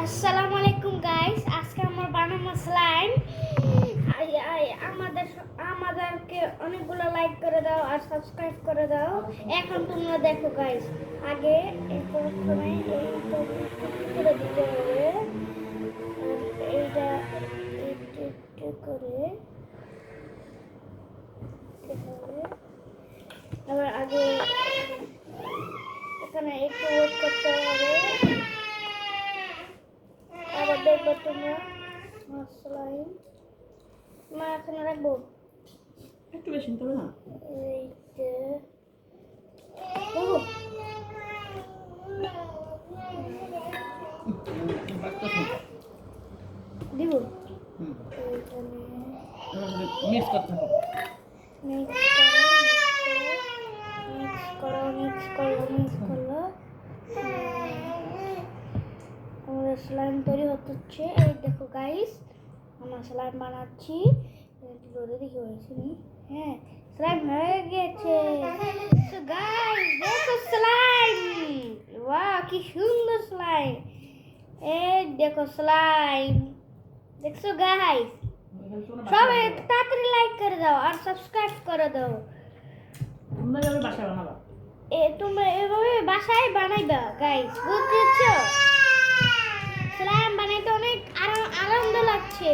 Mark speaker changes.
Speaker 1: আসসালামু আলাইকুম গাইস, আজকে আমরা বানাবো স্লাইম। আমাদেরকে অনেকগুলো লাইক করে দাও আর সাবস্ক্রাইব করে দাও। এখন তোমরা দেখো গাইস, আগে প্রথমে এইটা করে দিতে হবে, আর এইটা একটু করে দিতে হবে। আবার আগে এখানে একটু ওয়েট করতে হবে। আবার দেখবো তোমরা স্লাইম মা এখানে রাখবো,
Speaker 2: একটু বেশি নিতে হবে না?
Speaker 1: এইটা দিব
Speaker 2: মিক্স করতে হবে।
Speaker 1: মিক্স করলো আমাদের স্লাইম তৈরি হচ্ছে। এই দেখো গাইস, আমরা স্লাইম বানাচ্ছি। রোদে দেখি হয়েছে নি? হ্যাঁ, স্লাইম হয়ে গেছে। তো গাইস দেখো স্লাইম, ওয়াও কি সুন্দর স্লাইম। এই দেখো স্লাইম, দেখছো গাইস? সবাই তাড়াতাড়ি লাইক করে দাও আর সাবস্ক্রাইব করে দাও।
Speaker 2: তোমরা যাবে বাসায় বানাবা।
Speaker 1: তোমরা এভাবে বাসায় বানাইবা গাইস, বুঝতেছো? স্লাইম বানাইতে অনেক আনন্দ লাগছে।